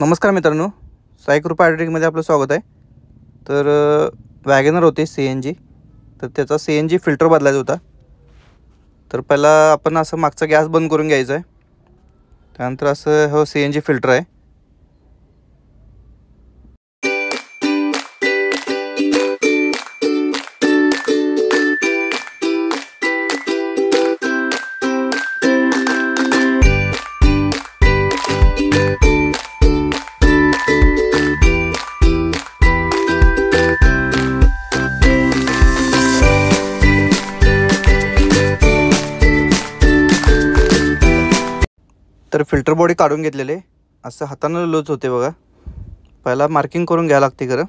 नमस्कार मित्रांनो, साई कृपा ॲग्रोटेकमध्ये आपलं स्वागत आहे। तर वॅगनर होते CNG, तर त्याचा CNG फिल्टर बदलायचा होता। तर पहिला आपण असं मागचा गॅस बंद करून घ्यायचा आहे। त्यानंतर असं हो CNG फिल्टर आहे। तर फिल्टर बॉडी काढून घेतलेले असं हाताने लूज होते बघा। पहिला मार्किंग करून घ्यायला लागते खरं।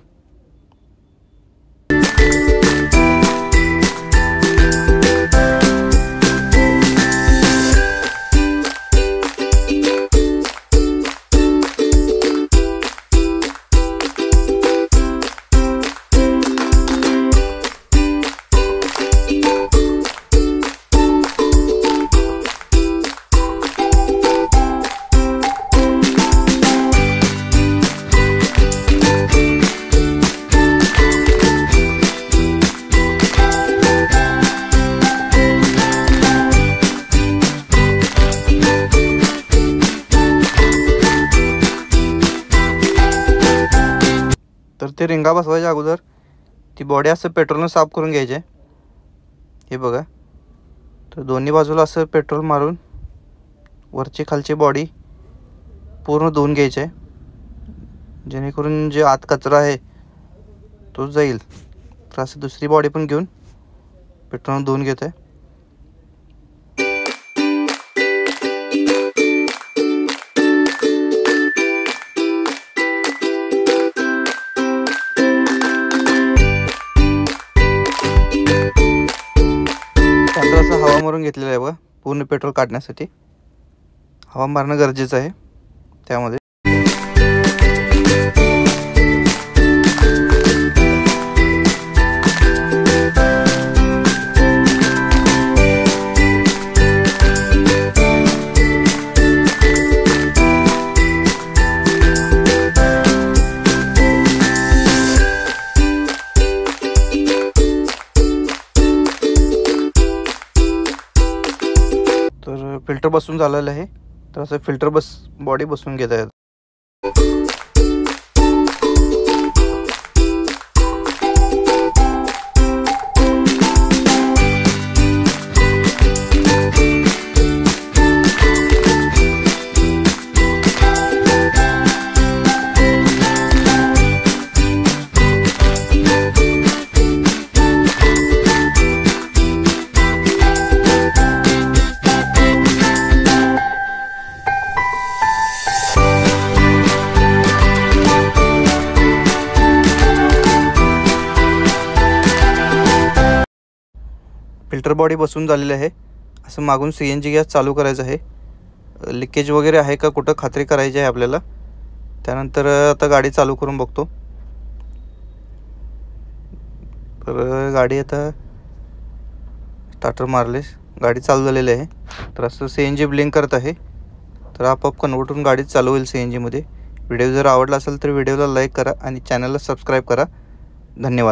तर ते रिंगा बसवायच्या अगोदर ती बॉडी असं पेट्रोलने साफ करून घ्यायचे। हे बघा, तर दोन्ही बाजूला असं पेट्रोल मारून वरची खालची बॉडी पूर्ण धुवून घ्यायचे, जेणेकरून जे आत कचरा आहे तो जाईल। तर असं दुसरी बॉडी पण घेऊन पेट्रोलने धुवून घेते। असं हवा मारून घेतलेलं आहे बघा, पूर्ण पेट्रोल काढण्यासाठी हवा मारणं गरजेचं आहे। त्यामध्ये तर फिल्टर बसून झालेलं आहे। तर असं फिल्टर बॉडी बसून घेत आहेत। फिल्टर बॉडी बसून झालेली आहे। असं मागून CNG गॅस चालू करायचा आहे। लिकेज वगैरे आहे का कुठं खात्री करायची आहे आपल्याला। त्यानंतर आता गाडी चालू करून बघतो। तर गाडी आता स्टार्टर मारले, गाडी चालू झालेली आहे। तर असं CNG ब्लिंक करत आहे। तर आपोआप कन्वर्ट होऊन गाडी चालू होईल CNG मध्ये। व्हिडिओ जर आवडला असेल तर व्हिडिओला लाईक करा आणि चॅनलला सबस्क्राईब करा। धन्यवाद।